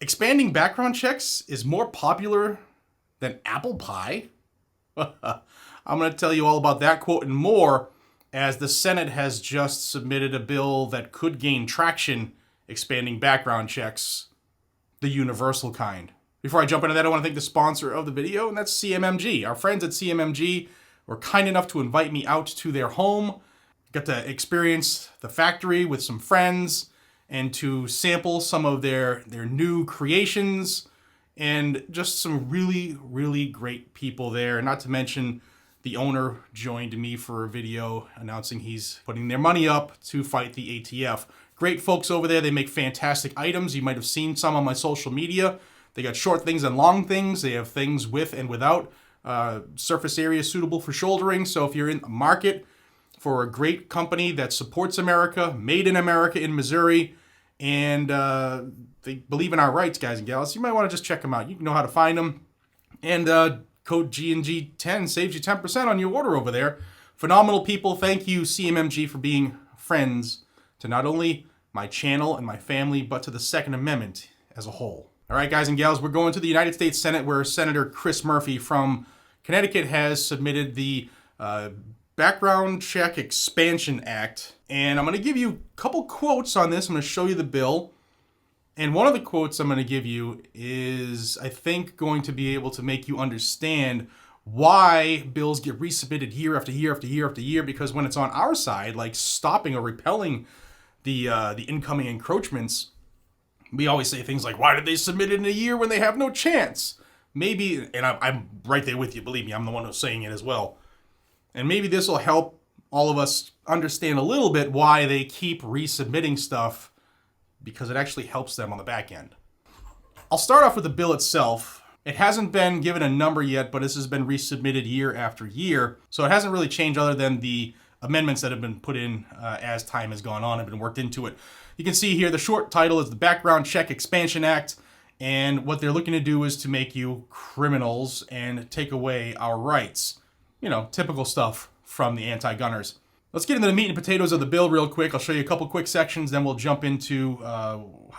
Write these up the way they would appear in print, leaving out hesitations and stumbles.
Expanding background checks is more popular than apple pie? I'm going to tell you all about that quote and more, as the Senate has just submitted a bill that could gain traction, expanding background checks, the universal kind. Before I jump into that, I want to thank the sponsor of the video, and that's CMMG. Our friends at CMMG were kind enough to invite me out to their home. Got to experience the factory with some friends and to sample some of their new creations, and just some really, really great people there. Not to mention the owner joined me for a video announcing he's putting their money up to fight the ATF. Great folks over there. They make fantastic items. You might have seen some on my social media. They got short things and long things. They have things with and without surface area suitable for shouldering. So if you're in the market for a great company that supports America, made in America in Missouri, and they believe in our rights, guys and gals, you might want to just check them out. You know how to find them. And code GNG10 saves you 10% on your order over there. Phenomenal people. Thank you, CMMG, for being friends to not only my channel and my family, but to the Second Amendment as a whole. All right, guys and gals, we're going to the United States Senate, where Senator Chris Murphy from Connecticut has submitted the Background Check Expansion Act. And I'm going to give you a couple quotes on this. I'm going to show you the bill. And one of the quotes I'm going to give you is, I think, going to be able to make you understand why bills get resubmitted year after year after year after year. Because when it's on our side, like stopping or repelling the incoming encroachments, we always say things like, why did they submit it in a year when they have no chance? Maybe, and I'm right there with you, believe me, I'm the one who's saying it as well. And maybe this will help all of us understand a little bit why they keep resubmitting stuff, because it actually helps them on the back end. I'll start off with the bill itself. It hasn't been given a number yet, but this has been resubmitted year after year. So it hasn't really changed other than the amendments that have been put in as time has gone on, have been worked into it. You can see here the short title is the Background Check Expansion Act. And what they're looking to do is to make you criminals and take away our rights. You know, typical stuff from the anti-gunners. Let's get into the meat and potatoes of the bill real quick. I'll show you a couple quick sections, then we'll jump into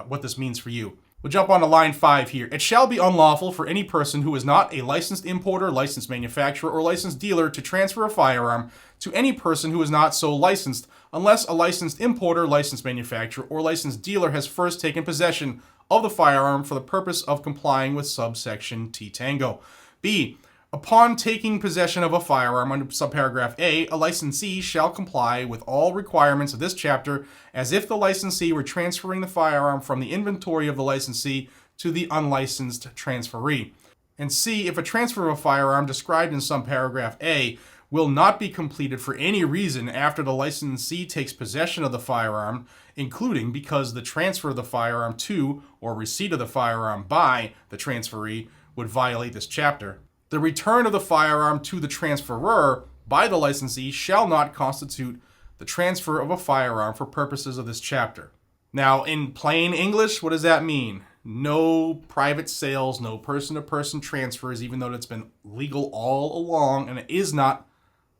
what this means for you. We'll jump on to line 5 here. It shall be unlawful for any person who is not a licensed importer, licensed manufacturer, or licensed dealer to transfer a firearm to any person who is not so licensed, unless a licensed importer, licensed manufacturer, or licensed dealer has first taken possession of the firearm for the purpose of complying with subsection T Tango. B. Upon taking possession of a firearm under subparagraph A, a licensee shall comply with all requirements of this chapter as if the licensee were transferring the firearm from the inventory of the licensee to the unlicensed transferee. And C, if a transfer of a firearm described in subparagraph A will not be completed for any reason after the licensee takes possession of the firearm, including because the transfer of the firearm to or receipt of the firearm by the transferee would violate this chapter, the return of the firearm to the transferor by the licensee shall not constitute the transfer of a firearm for purposes of this chapter. Now, in plain English, what does that mean? No private sales, no person-to-person transfers, even though it's been legal all along, and it is not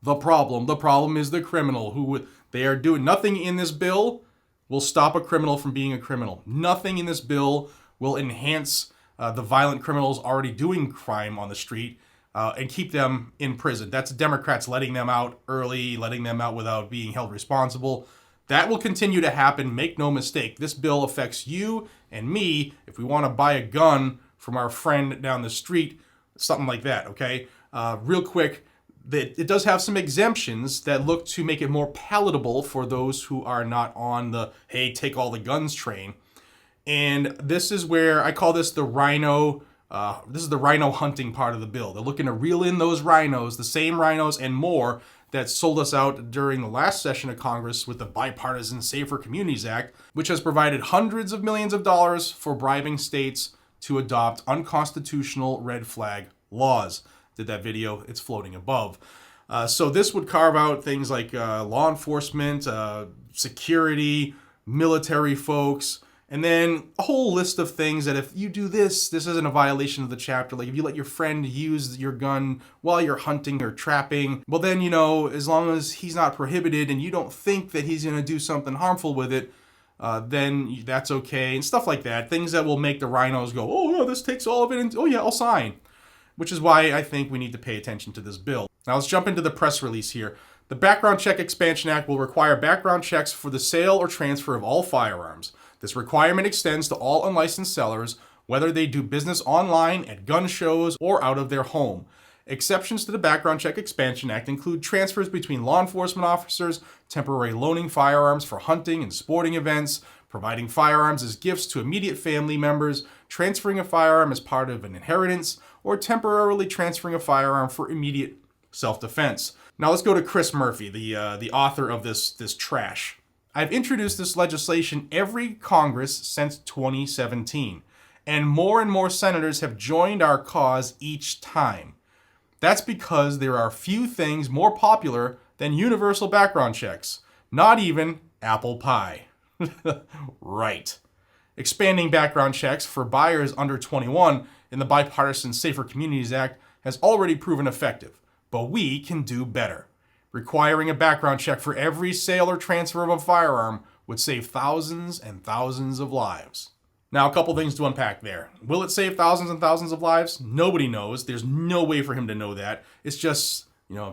the problem. The problem is the criminal, who they are doing. Nothing in this bill will stop a criminal from being a criminal. Nothing in this bill will enhance the violent criminals already doing crime on the street and keep them in prison. That's Democrats letting them out early, letting them out without being held responsible. That will continue to happen, make no mistake. This bill affects you and me if we want to buy a gun from our friend down the street, something like that, okay? Real quick, it does have some exemptions that look to make it more palatable for those who are not on the, hey, take all the guns train. And this is where I call this the rhino. This is the rhino hunting part of the bill. They're looking to reel in those rhinos, the same rhinos and more that sold us out during the last session of Congress with the Bipartisan Safer Communities Act, which has provided hundreds of millions of dollars for bribing states to adopt unconstitutional red flag laws. Did that video, it's floating above. So this would carve out things like law enforcement, security, military folks, and then a whole list of things that if you do this isn't a violation of the chapter. Like if you let your friend use your gun while you're hunting or trapping, well then, as long as he's not prohibited and you don't think that he's going to do something harmful with it, then that's okay, and stuff like that. Things that will make the rhinos go, oh, no, this takes all of it, and oh, yeah, I'll sign. Which is why I think we need to pay attention to this bill. Now let's jump into the press release here. The Background Check Expansion Act will require background checks for the sale or transfer of all firearms. This requirement extends to all unlicensed sellers, whether they do business online, at gun shows, or out of their home. Exceptions to the Background Check Expansion Act include transfers between law enforcement officers, temporary loaning firearms for hunting and sporting events, providing firearms as gifts to immediate family members, transferring a firearm as part of an inheritance, or temporarily transferring a firearm for immediate self-defense. Now let's go to Chris Murphy, the author of this trash. I've introduced this legislation every Congress since 2017, and more senators have joined our cause each time. That's because there are few things more popular than universal background checks, not even apple pie. Right. Expanding background checks for buyers under 21 in the bipartisan Safer Communities Act has already proven effective, but we can do better. Requiring a background check for every sale or transfer of a firearm would save thousands and thousands of lives. Now, a couple things to unpack there. Will it save thousands and thousands of lives? Nobody knows. There's no way for him to know that. It's just,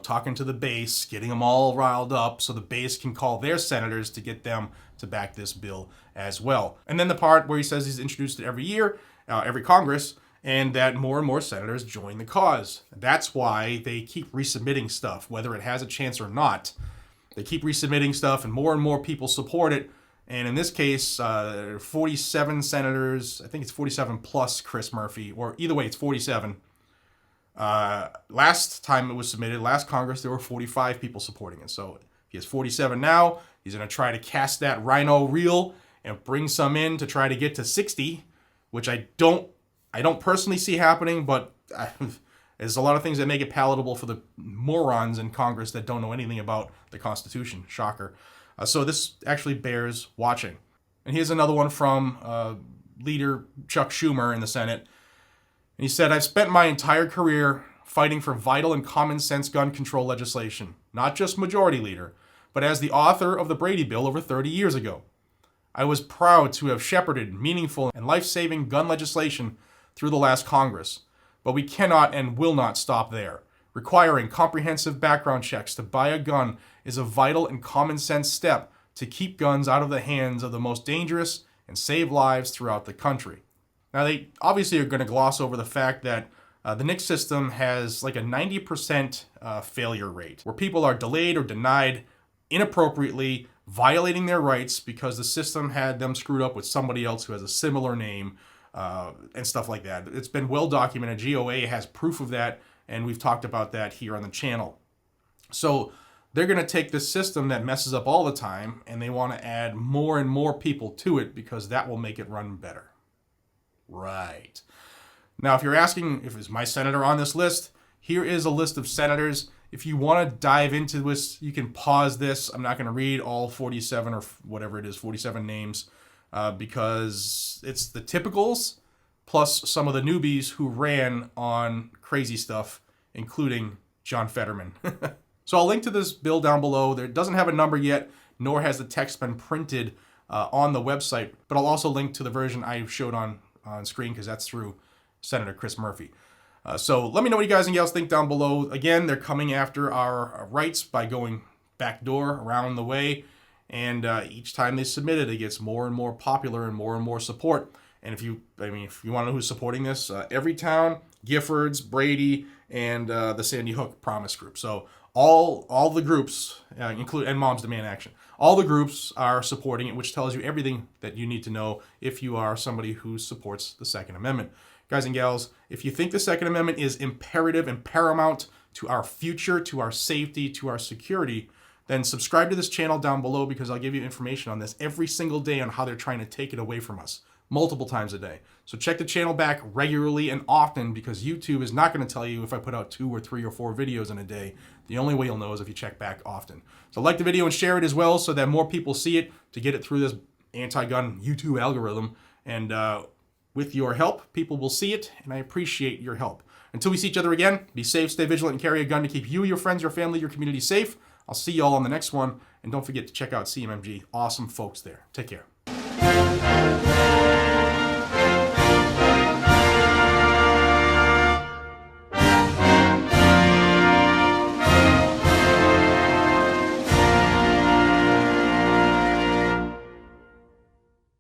talking to the base, getting them all riled up so the base can call their senators to get them to back this bill as well. And then the part where he says he's introduced it every year, every Congress, and that more and more senators join the cause. That's why they keep resubmitting stuff, whether it has a chance or not. They keep resubmitting stuff, and more people support it. And in this case, 47 senators, I think it's 47 plus Chris Murphy, or either way, it's 47. Last time it was submitted, last Congress, there were 45 people supporting it. So if he has 47 now, he's going to try to cast that rhino reel and bring some in to try to get to 60, which I don't personally see happening, but there's a lot of things that make it palatable for the morons in Congress that don't know anything about the Constitution. Shocker. So this actually bears watching. And here's another one from leader Chuck Schumer in the Senate. And he said, I've spent my entire career fighting for vital and common sense gun control legislation, not just majority leader, but as the author of the Brady Bill over 30 years ago. I was proud to have shepherded meaningful and life-saving gun legislation through the last Congress, but we cannot and will not stop there. Requiring comprehensive background checks to buy a gun is a vital and common sense step to keep guns out of the hands of the most dangerous and save lives throughout the country. Now, they obviously are going to gloss over the fact that the NICS system has like a 90% failure rate, where people are delayed or denied inappropriately, violating their rights because the system had them screwed up with somebody else who has a similar name, and stuff like that. It's been well documented. GOA has proof of that, and we've talked about that here on the channel. So they're going to take this system that messes up all the time, and they want to add more and more people to it because that will make it run better. Right. Now, if you're asking if is my senator on this list, here is a list of senators. If you want to dive into this, you can pause this. I'm not going to read all 47 or whatever it is, 47 names, because it's the typicals plus some of the newbies who ran on crazy stuff, including John Fetterman. So I'll link to this bill down below. There doesn't have a number yet, nor has the text been printed on the website, but I'll also link to the version I showed on screen because that's through Senator Chris Murphy. So let me know what you guys and gals think down below. Again, they're coming after our rights by going backdoor around the way. And each time they submit it, it gets more and more popular and more support. And if you want to know who's supporting this, Everytown, Giffords, Brady, and the Sandy Hook Promise Group. So all the groups, and Moms Demand Action, all the groups are supporting it, which tells you everything that you need to know if you are somebody who supports the Second Amendment. Guys and gals, if you think the Second Amendment is imperative and paramount to our future, to our safety, to our security, then subscribe to this channel down below because I'll give you information on this every single day on how they're trying to take it away from us, multiple times a day. So check the channel back regularly and often because YouTube is not going to tell you if I put out 2 or 3 or 4 videos in a day. The only way you'll know is if you check back often. So like the video and share it as well so that more people see it to get it through this anti-gun YouTube algorithm. And with your help, people will see it, and I appreciate your help. Until we see each other again, be safe, stay vigilant, and carry a gun to keep you, your friends, your family, your community safe. I'll see you all on the next one, and don't forget to check out CMMG. Awesome folks there. Take care.